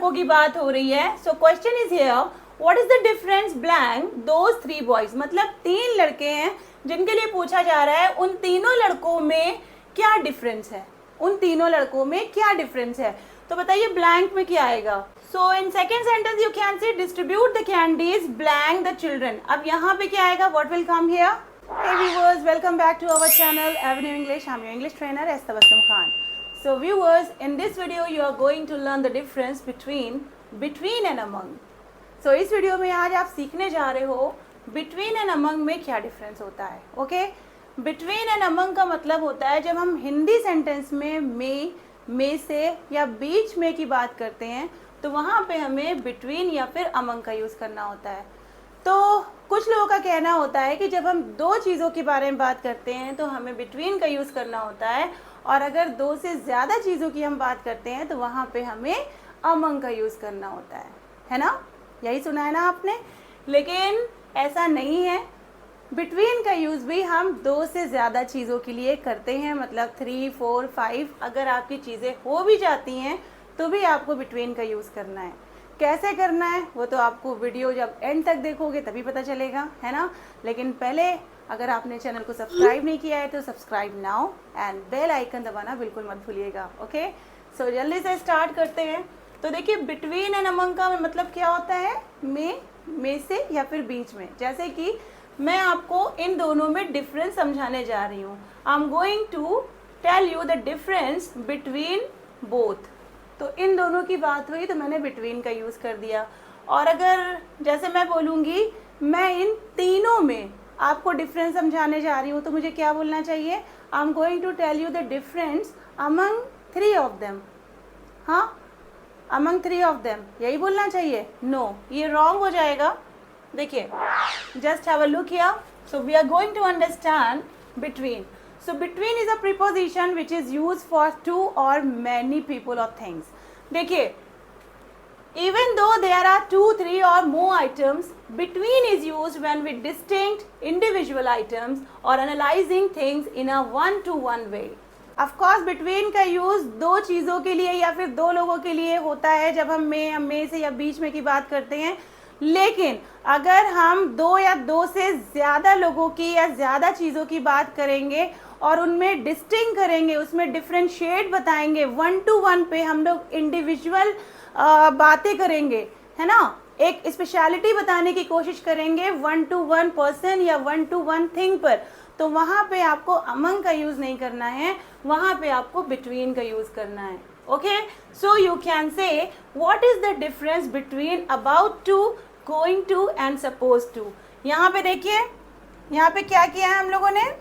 लड़कों की बात हो रही है. So question is here, what is the difference blank those 3 boys. मतलब 3 लड़के हैं जिनके लिए पूछा जा रहा है उन तीनों लड़कों में क्या डिफरेंस है, उन तीनों लड़कों में क्या डिफरेंस है. तो बताइए ब्लैंक में क्या आएगा. So in second sentence you can say distribute the candies blank the children. अब यहाँ पे क्या आएगा, what will come here. Hey viewers, welcome back to our channel Avenue English. I'm your English trainer Esther Bassam Khan. So viewers, in this video you are going to learn the difference between and among. So इस video में आज आप सीखने जा रहे हो between and among में क्या डिफरेंस होता है. ओके, between and among का मतलब होता है जब हम हिंदी सेंटेंस में से या बीच में की बात करते हैं तो वहाँ पे हमें between या फिर among का यूज़ करना होता है. तो कुछ लोगों का कहना होता है कि जब हम दो चीज़ों के बारे में बात करते हैं तो हमें बिटवीन का यूज़ करना होता है, और अगर दो से ज़्यादा चीज़ों की हम बात करते हैं तो वहाँ पे हमें अमंग का यूज़ करना होता है ना. यही सुना है ना आपने. लेकिन ऐसा नहीं है. बिटवीन का यूज़ भी हम दो से ज़्यादा चीज़ों के लिए करते हैं. मतलब 3, 4, 5 अगर आपकी चीज़ें हो भी जाती हैं तो भी आपको बिटवीन का यूज़ करना है. कैसे करना है वो तो आपको वीडियो जब एंड तक देखोगे तभी पता चलेगा, है ना. लेकिन पहले अगर आपने चैनल को सब्सक्राइब नहीं किया है तो subscribe now and bell icon दबाना बिल्कुल मत भूलिएगा. ओके, सो जल्दी से स्टार्ट करते हैं. तो देखिए बिटवीन एंड अमंग का मतलब क्या होता है, में से या फिर बीच में. जैसे कि मैं आपको इन दोनों में डिफरेंस समझाने जा रही हूँ. I am going to tell you the difference between both. तो इन दोनों की बात हुई तो मैंने बिटवीन का यूज़ कर दिया. और अगर जैसे मैं बोलूँगी मैं इन तीनों में आपको डिफरेंस समझाने जा रही हूँ तो मुझे क्या बोलना चाहिए, I am going to tell you the difference among 3 of them. हाँ, अमंग 3 ऑफ देम यही बोलना चाहिए. नो, ये रॉन्ग हो जाएगा. देखिए, just have a look here. So we are going to understand between. So between is a preposition which is used for 2 or many people or things. देखिए, even though there are 2, 3 or more items, between is used when we distinct individual items or analyzing things in a one-to-one way. Of course, between का use दो चीज़ों के लिए या फिर दो लोगों के लिए होता है जब हम में से या बीच में की बात करते हैं. लेकिन अगर हम दो या दो से ज़्यादा लोगों की या ज़्यादा चीज़ों की बात करेंगे और उनमें डिस्टिंग करेंगे, उसमें डिफ्रेंशिएट बताएंगे, 1-to-1 पे हम लोग इंडिविजुअल बातें करेंगे, है ना. एक स्पेशलिटी बताने की कोशिश करेंगे 1-to-1 पर्सन या 1-to-1 थिंग पर. तो वहाँ पे आपको अमंग का यूज़ नहीं करना है, वहाँ पे आपको बिटवीन का यूज़ करना है. Okay, so you can say what is the difference between about to, going to and suppose to. यहाँ पे देखिए, यहाँ पे क्या किया है हम लोगों ने,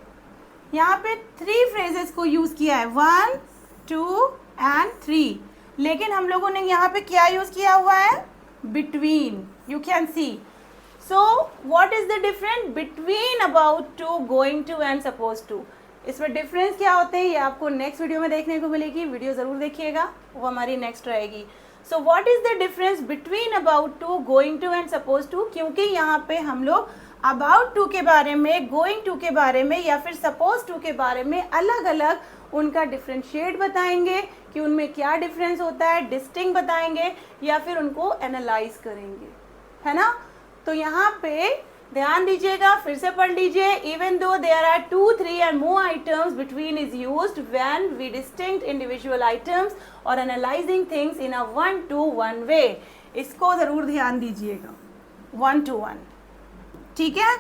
यहाँ पे 3 फ्रेजेस को यूज़ किया है, 1, 2 एंड 3. लेकिन हम लोगों ने यहाँ पे क्या यूज़ किया हुआ है, between. You can see. So what is the difference between about to, going to and suppose to. इसमें डिफरेंस क्या होते हैं ये आपको नेक्स्ट वीडियो में देखने को मिलेगी. वीडियो ज़रूर देखिएगा, वो हमारी नेक्स्ट रहेगी. So what is the difference between about to, going to and suppose to. क्योंकि यहाँ पे हम लोग अबाउट टू के बारे में, गोइंग टू के बारे में या फिर सपोज टू के बारे में अलग अलग उनका डिफ्रेंशिएट बताएंगे कि उनमें क्या डिफरेंस होता है, डिस्टिंग बताएंगे या फिर उनको एनालाइज करेंगे, है ना. तो यहाँ पे ध्यान दीजिएगा, फिर से पढ़ लीजिए. Even though there are 2, 3 and more items, between is used when we distinct individual items और analysing things in a 1-to-1 way. इसको ज़रूर ध्यान दीजिएगा, 1-to-1. ठीक है,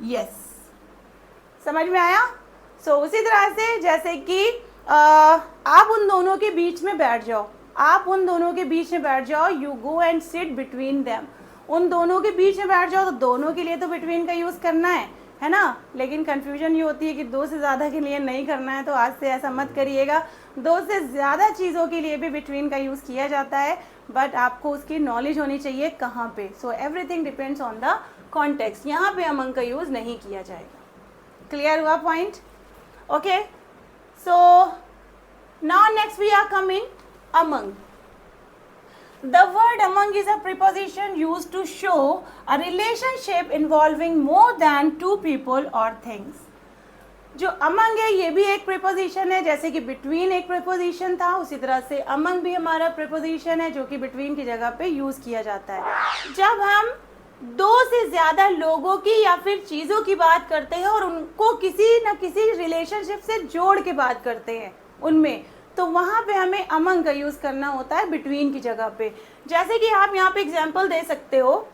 यस, समझ में आया. सो उसी तरह से जैसे कि आप उन दोनों के बीच में बैठ जाओ, आप उन दोनों के बीच में बैठ जाओ, you go and sit between them. उन दोनों के बीच में बैठ जाओ तो दोनों के लिए तो बिटवीन का यूज़ करना है ना. लेकिन कन्फ्यूजन ये होती है कि दो से ज़्यादा के लिए नहीं करना है, तो आज से ऐसा मत करिएगा. दो से ज़्यादा चीज़ों के लिए भी बिटवीन का यूज़ किया जाता है, बट आपको उसकी नॉलेज होनी चाहिए कहाँ पे. So everything depends on the context. यहाँ पे अमंग का यूज़ नहीं किया जाएगा. क्लियर हुआ point. Okay, so now next we are coming among. The word among is a preposition used to show a relationship involving more than two people or things. जो among है ये भी एक प्रीपोजिशन है, जैसे कि बिटवीन एक प्रीपोजिशन था, उसी तरह से अमंग भी हमारा प्रीपोजिशन है जो कि बिटवीन की जगह पे यूज किया जाता है जब हम दो से ज्यादा लोगों की या फिर चीजों की बात करते हैं और उनको किसी न किसी रिलेशनशिप से जोड़ के बात करते हैं उनमें, तो वहां पे हमें अमंग का यूज करना होता है बिटवीन की जगह पे। जैसे कि आप यहाँ पे एग्जांपल दे सकते हो,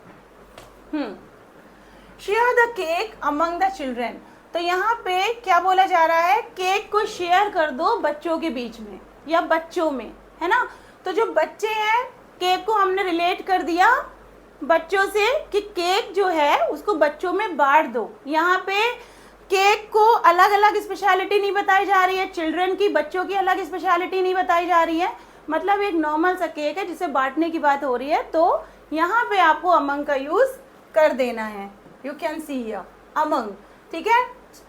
share the cake among the children. तो यहाँ पे क्या बोला जा रहा है, केक को शेयर कर दो बच्चों के बीच में या बच्चों में, है ना। तो जो बच्चे हैं, केक को हमने रिलेट कर दिया बच्चों से कि केक जो है उसको बच्चों में बांट दो। यहाँ पे केक को अलग अलग स्पेशलिटी नहीं बताई जा रही है, चिल्ड्रन की, बच्चों की अलग स्पेशलिटी नहीं बताई जा रही है, मतलब एक नॉर्मल सा केक है जिसे बांटने की बात हो रही है। तो यहाँ पे आपको अमंग का यूज कर देना है। You can see here among, ठीक है।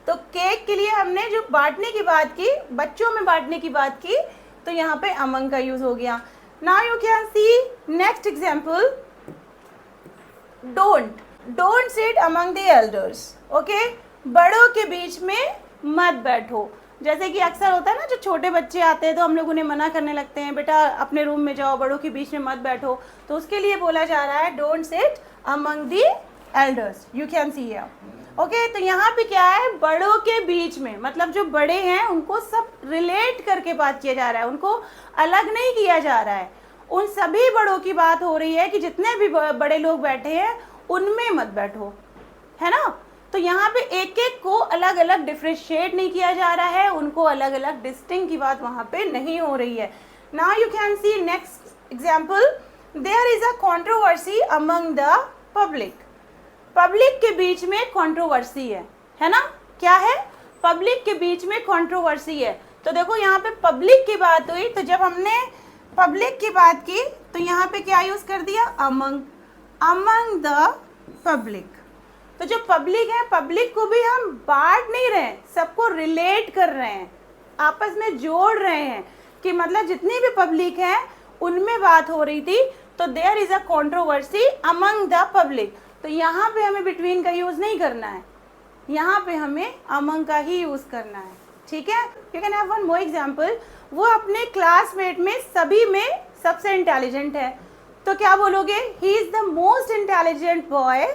तो केक के लिए हमने जो बांटने की बात की, बच्चों में बांटने की बात की, तो यहाँ पे अमंग का यूज हो गया। Now you can see next example, don't sit among the elders. Okay, बड़ों के बीच में मत बैठो। जैसे कि अक्सर होता है ना, जो छोटे बच्चे आते हैं तो हम लोग उन्हें मना करने लगते हैं, बेटा अपने रूम में जाओ, बड़ों के बीच में मत बैठो। तो उसके लिए बोला जा रहा है don't sit among the elders. You can see here. Okay, तो यहाँ पे क्या है, बड़ों के बीच में, मतलब जो बड़े हैं उनको सब रिलेट करके बात किया जा रहा है, उनको अलग नहीं किया जा रहा है। उन सभी बड़ों की बात हो रही है कि जितने भी बड़े लोग बैठे हैं उनमें मत बैठो, है ना। तो यहाँ पे एक एक को अलग अलग डिफ्रेंशिएट नहीं किया जा रहा है, उनको अलग अलग डिस्टिंक्ट की बात वहाँ पे नहीं हो रही है। Now you can see next example, there is a controversy among the public. Public के बीच में कंट्रोवर्सी है ना। क्या है, पब्लिक के बीच में कंट्रोवर्सी है। तो देखो यहाँ पे पब्लिक की बात हुई, तो जब हमने पब्लिक की बात की तो यहाँ पे क्या यूज कर दिया, अमंग द पब्लिक। तो जो पब्लिक है, पब्लिक को भी हम बांट नहीं रहे हैं, सबको रिलेट कर रहे हैं, आपस में जोड़ रहे हैं कि मतलब जितनी भी पब्लिक है उनमें बात हो रही थी। तो there is a controversy among the public. तो यहाँ पे हमें बिटवीन का यूज नहीं करना है, यहाँ पे हमें अमंग का ही यूज करना है, ठीक है। You can have one more example, वो अपने क्लासमेट में सभी में सबसे इंटेलिजेंट है, तो क्या बोलोगे, he is the most intelligent boy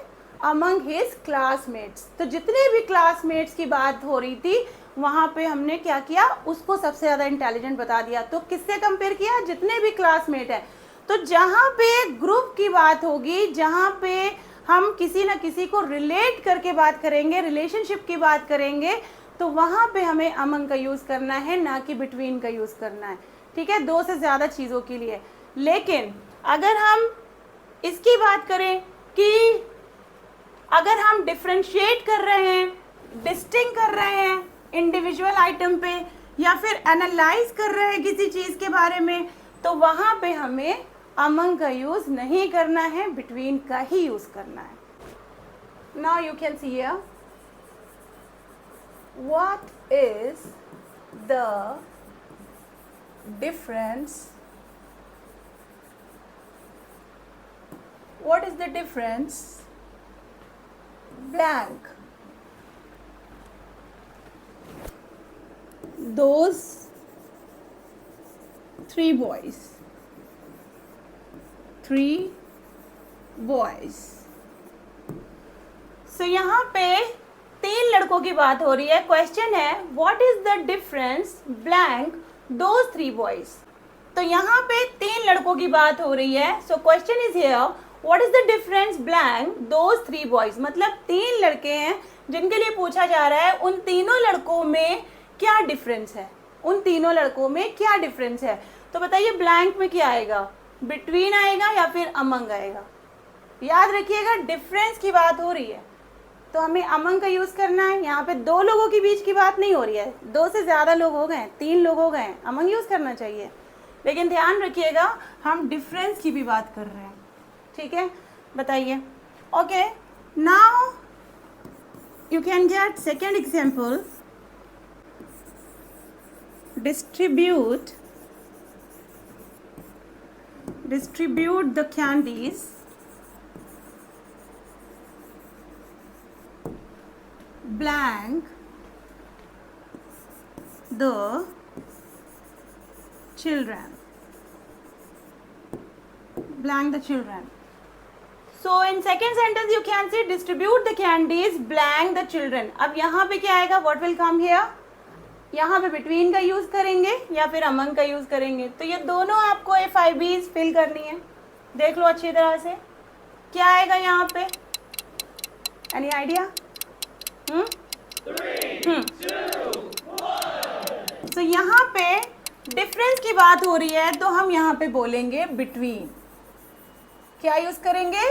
among his classmates. तो जितने भी क्लासमेट्स की बात हो रही थी वहाँ पे हमने क्या किया, उसको सबसे ज़्यादा इंटेलिजेंट बता दिया। तो किससे कंपेयर किया, जितने भी क्लासमेट हैं। तो जहाँ पे ग्रुप की बात होगी, जहाँ पे हम किसी न किसी को रिलेट करके बात करेंगे, रिलेशनशिप की बात करेंगे, तो वहाँ पे हमें अमंग का यूज़ करना है, ना कि बिटवीन का यूज़ करना है, ठीक है, दो से ज़्यादा चीज़ों के लिए। लेकिन अगर हम इसकी बात करें कि अगर हम डिफ्रेंशिएट कर रहे हैं, डिस्टिंग कर रहे हैं इंडिविजुअल आइटम पे, या फिर एनालाइज कर रहे हैं किसी चीज़ के बारे में, तो वहाँ पे हमें अमंग का यूज़ नहीं करना है, बिटवीन का ही यूज़ करना है। Now you can see here what is the difference, what is the difference blank, those three boys, so यहाँ पे तीन लड़कों की बात हो रही है। क्वेश्चन है what is the difference blank those three boys. तो यहाँ पे तीन लड़कों की बात हो रही है। So question is here what is the difference blank those three boys, मतलब तीन लड़के हैं जिनके लिए पूछा जा रहा है उन तीनों लड़कों में क्या डिफरेंस है, उन तीनों लड़कों में क्या डिफरेंस है। तो बताइए ब्लैंक में क्या आएगा, बिटवीन आएगा या फिर अमंग आएगा। याद रखिएगा डिफरेंस की बात हो रही है तो हमें अमंग का यूज करना है। यहाँ पे दो लोगों के बीच की बात नहीं हो रही है, दो से ज्यादा लोग हो गए, तीन लोग हो गए, अमंग यूज करना चाहिए। लेकिन ध्यान रखिएगा हम डिफरेंस की भी बात कर रहे हैं, ठीक है। बताइए, okay. Now you can get second example, distribute the candies blank the children. Blank the children. So in second sentence you can say distribute the candies blank the children. अब यहाँ पे क्या आएगा? What will come here? यहाँ पे between का use करेंगे या फिर among का यूज करेंगे. तो ये दोनों आपको FIBs फिल करनी है. देख लो अच्छी तरह से क्या आएगा यहाँ पे. Any idea? तो यहाँ पे डिफरेंस की बात हो रही है तो हम यहाँ पे बोलेंगे बिटवीन. क्या यूज करेंगे?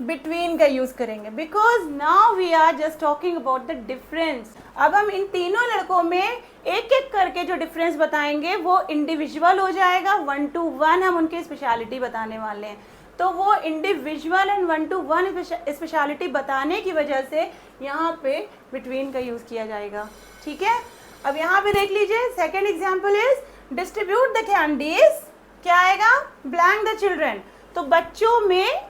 बिटवीन का यूज करेंगे. Because now we are just talking about the difference. अब हम इन तीनों लड़कों में एक एक करके जो डिफरेंस बताएंगे वो इंडिविजुअल हो जाएगा. 1 to 1 हम उनकी स्पेशलिटी बताने वाले हैं. तो वो इंडिविजुअल एंड 1 to 1 स्पेशलिटी बताने की वजह से यहाँ पे बिटवीन का यूज किया जाएगा. ठीक है. अब यहाँ पे देख लीजिए second example is distribute the candies. क्या आएगा? Blank the children. तो बच्चों में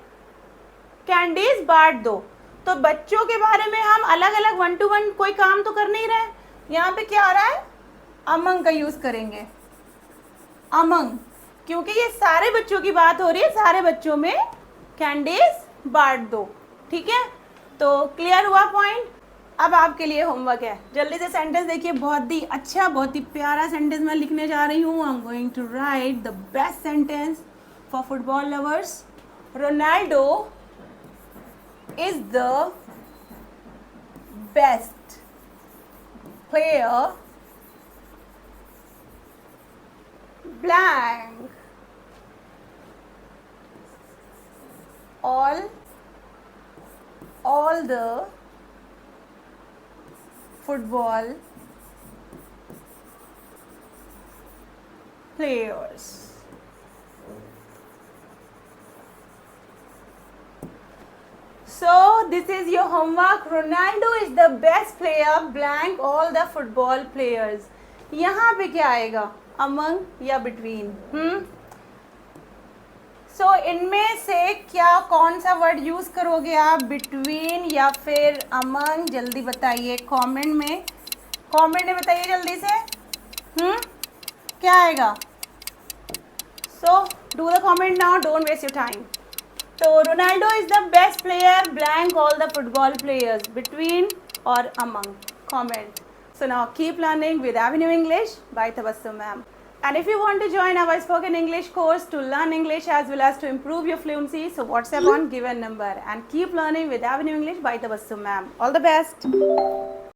कैंडीज बांट दो. तो बच्चों के बारे में हम अलग अलग 1 to 1 कोई काम तो कर नहीं रहे. यहाँ पे क्या आ रहा है? अमंग का यूज करेंगे. अमंग, क्योंकि ये सारे बच्चों की बात हो रही है. सारे बच्चों में कैंडीज बांट दो. ठीक है. तो क्लियर हुआ पॉइंट. अब आपके लिए होमवर्क है. जल्दी से सेंटेंस देखिए. बहुत ही अच्छा, बहुत ही प्यारा सेंटेंस मैं लिखने जा रही हूँ. I am going to write the best sentence for football lovers. Ronaldo is the best player blank all the football players. So this is your homework. Ronaldo is the best player blank all the football players. यहाँ पे क्या आएगा? Among या between? So इनमें से क्या कौन सा वर्ड यूज करोगे आप? Between या फिर among? जल्दी बताइए कमेंट में. कमेंट में बताइए जल्दी से. क्या आएगा? So do the comment now. Don't waste your time. So Ronaldo is the best player blank all the football players. Between or among? Comment. So now keep learning with Avenue English by Tabassum ma'am. And if you want to join our spoken English course to learn English as well as to improve your fluency, so WhatsApp on given number and keep learning with Avenue English by Tabassum ma'am. All the best.